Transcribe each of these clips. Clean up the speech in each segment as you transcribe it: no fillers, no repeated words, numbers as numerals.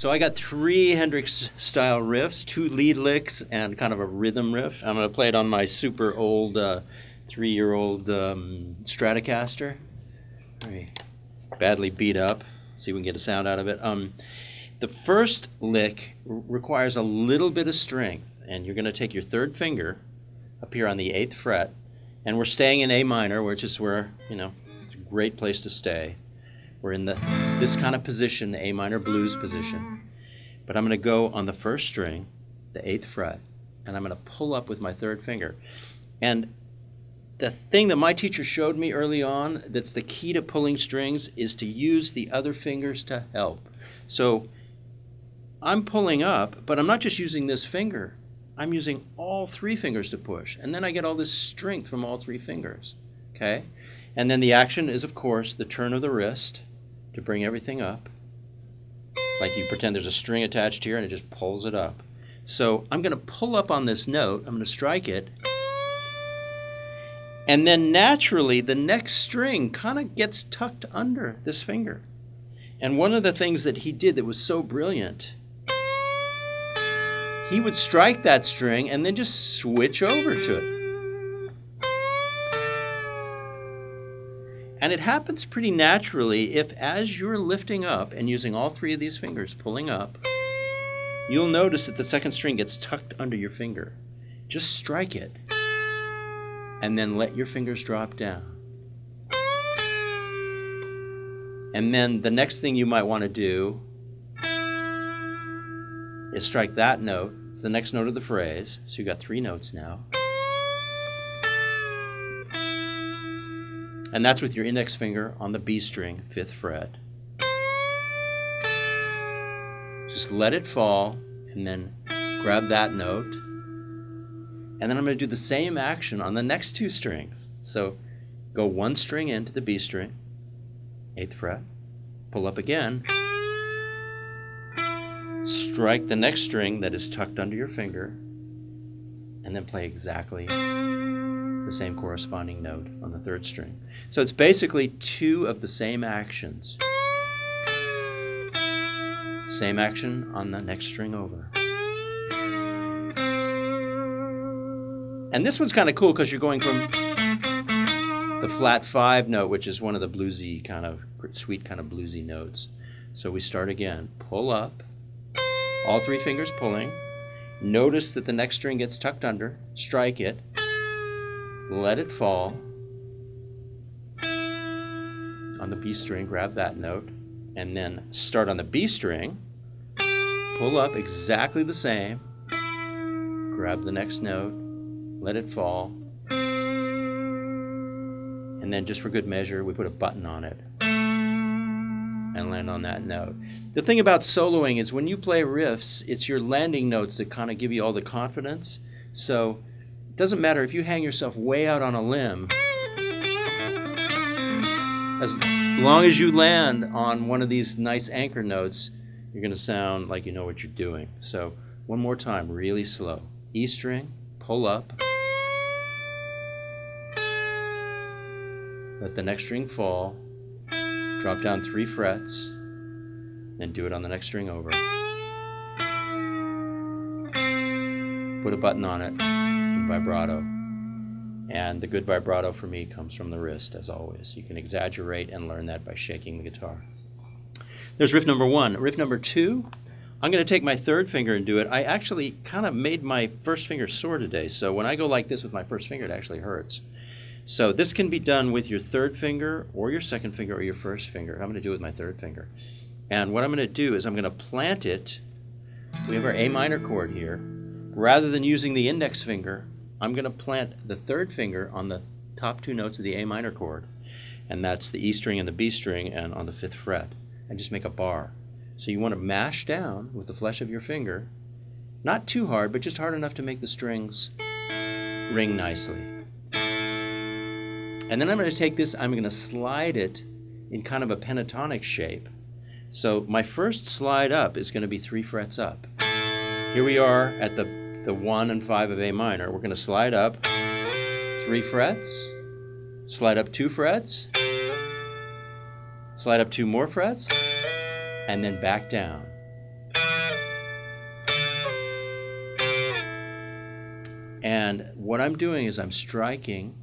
So I got 3 Hendrix-style riffs, 2 lead licks, and kind of a rhythm riff. I'm going to play it on my super old 3-year-old Stratocaster. Very badly beat up. See if we can get a sound out of it. The first lick requires a little bit of strength, and you're going to take your third finger up here on the 8th fret, and we're staying in A minor, which is where, it's a great place to stay. We're in this kind of position, the A minor blues position. But I'm going to go on the first string, the 8th fret, and I'm going to pull up with my third finger. And the thing that my teacher showed me early on that's the key to pulling strings is to use the other fingers to help. So I'm pulling up, but I'm not just using this finger. I'm using all 3 fingers to push. And then I get all this strength from all 3 fingers. Okay? And then the action is, of course, the turn of the wrist to bring everything up. Like you pretend there's a string attached here and it just pulls it up. So I'm going to pull up on this note. I'm going to strike it. And then naturally, the next string kind of gets tucked under this finger. And one of the things that he did that was so brilliant, he would strike that string and then just switch over to it. And it happens pretty naturally if, as you're lifting up and using all 3 of these fingers pulling up, you'll notice that the second string gets tucked under your finger. Just strike it and then let your fingers drop down. And then the next thing you might want to do is strike that note. It's the next note of the phrase. So you've got 3 notes now. And that's with your index finger on the B string, 5th fret. Just let it fall and then grab that note. And then I'm going to do the same action on the next 2 strings. So go 1 string into the B string, 8th fret, pull up again, strike the next string that is tucked under your finger, and then play exactly the same corresponding note on the 3rd string. So it's basically 2 of the same actions. Same action on the next string over. And this one's kind of cool because you're going from the flat 5 note, which is one of the bluesy kind of, sweet kind of bluesy notes. So we start again. Pull up, all 3 fingers pulling. Notice that the next string gets tucked under. Strike it. Let it fall. On the B string, grab that note. And then start on the B string. Pull up exactly the same. Grab the next note. Let it fall. And then just for good measure, we put a button on it and land on that note. The thing about soloing is when you play riffs, it's your landing notes that kind of give you all the confidence. So it doesn't matter if you hang yourself way out on a limb. As long as you land on one of these nice anchor notes, you're going to sound like you know what you're doing. So one more time, really slow. E string, pull up. Let the next string fall. Drop down 3 frets. Then do it on the next string over. Put a button on it. Vibrato. And the good vibrato for me comes from the wrist, as always. You can exaggerate and learn that by shaking the guitar. There's riff number 1. Riff number 2, I'm going to take my 3rd finger and do it. I actually kind of made my first finger sore today, so when I go like this with my first finger, it actually hurts. So this can be done with your 3rd finger or your 2nd finger or your 1st finger. I'm going to do it with my 3rd finger. And what I'm going to do is I'm going to plant it. We have our A minor chord here. Rather than using the index finger, I'm going to plant the 3rd finger on the top 2 notes of the A minor chord. And that's the E string and the B string and on the 5th fret. And just make a bar. So you want to mash down with the flesh of your finger. Not too hard, but just hard enough to make the strings ring nicely. And then I'm going to take this, I'm going to slide it in kind of a pentatonic shape. So my first slide up is going to be 3 frets up. Here we are at the 1 and 5 of A minor. We're going to slide up 3 frets, slide up 2 frets, slide up 2 more frets, and then back down. And what I'm doing is I'm striking,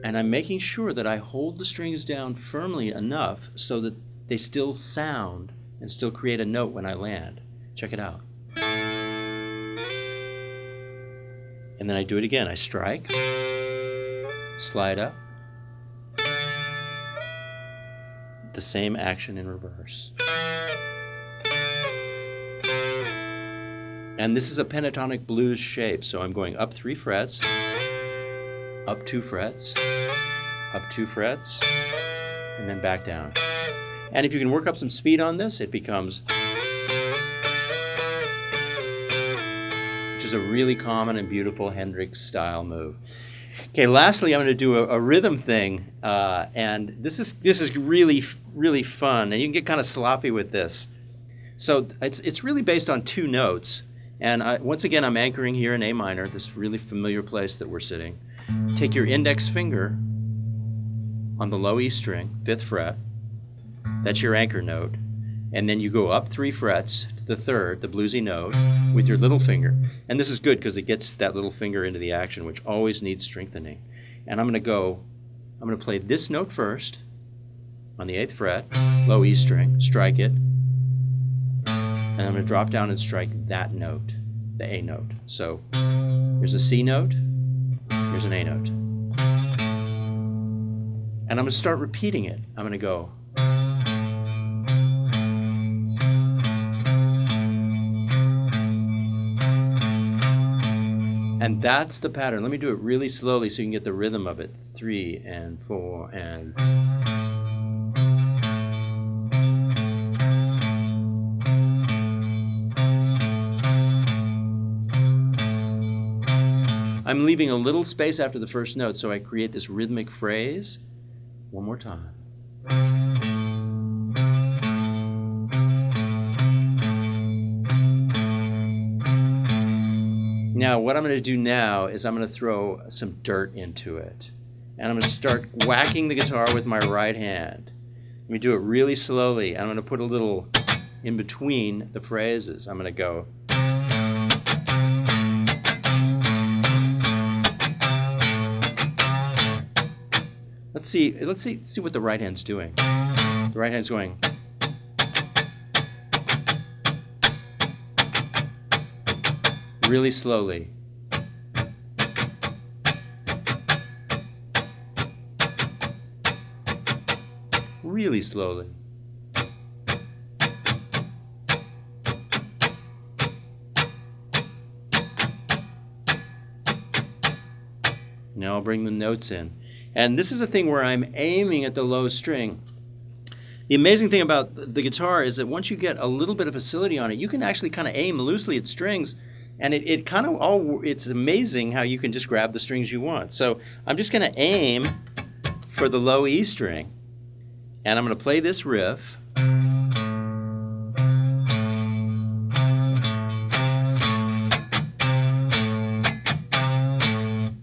and I'm making sure that I hold the strings down firmly enough so that they still sound and still create a note when I land. Check it out. And then I do it again. I strike, slide up, the same action in reverse. And this is a pentatonic blues shape, so I'm going up 3 frets, up 2 frets, up 2 frets, and then back down. And if you can work up some speed on this, it becomes, which is a really common and beautiful Hendrix-style move. Okay, lastly, I'm going to do a rhythm thing, and this is really, really fun, and you can get kind of sloppy with this. So it's really based on 2 notes. And once again, I'm anchoring here in A minor, this really familiar place that we're sitting. Take your index finger on the low E string, 5th fret. That's your anchor note. And then you go up 3 frets to the 3rd, the bluesy note, with your little finger. And this is good because it gets that little finger into the action, which always needs strengthening. And I'm going to play this note first on the 8th fret, low E string, strike it. And I'm going to drop down and strike that note, the A note. So here's a C note, here's an A note. And I'm going to start repeating it. I'm going to go. And that's the pattern. Let me do it really slowly so you can get the rhythm of it. 3 and 4 and... I'm leaving a little space after the first note so I create this rhythmic phrase. One more time. Now what I'm going to do now is I'm going to throw some dirt into it. And I'm going to start whacking the guitar with my right hand. Let me do it really slowly. I'm going to put a little in between the phrases. I'm going to go. Let's see what the right hand's doing. The right hand's going. Really slowly. Really slowly. Now I'll bring the notes in. And this is a thing where I'm aiming at the low string. The amazing thing about the guitar is that once you get a little bit of facility on it, you can actually kind of aim loosely at strings, and it's amazing how you can just grab the strings you want. So I'm just going to aim for the low E string, and I'm going to play this riff. And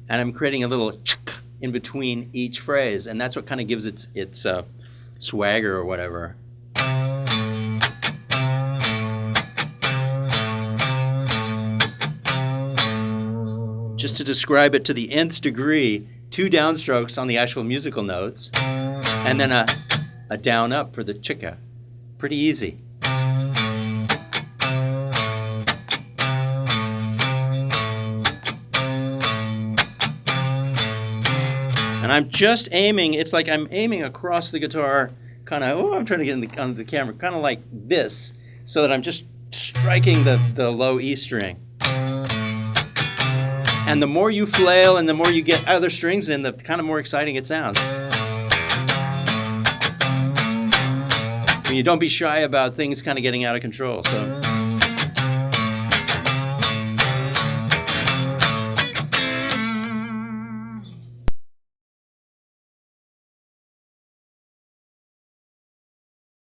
I'm creating a little in between each phrase, and that's what kind of gives its swagger or whatever. Just to describe it to the nth degree, 2 downstrokes on the actual musical notes, and then a down up for the chicka. Pretty easy. And I'm just aiming, it's like I'm aiming across the guitar, kind of, I'm trying to get onto the camera, kind of like this, so that I'm just striking the low E string. And the more you flail and the more you get other strings in, the kind of more exciting it sounds. I mean, you don't be shy about things kind of getting out of control. So.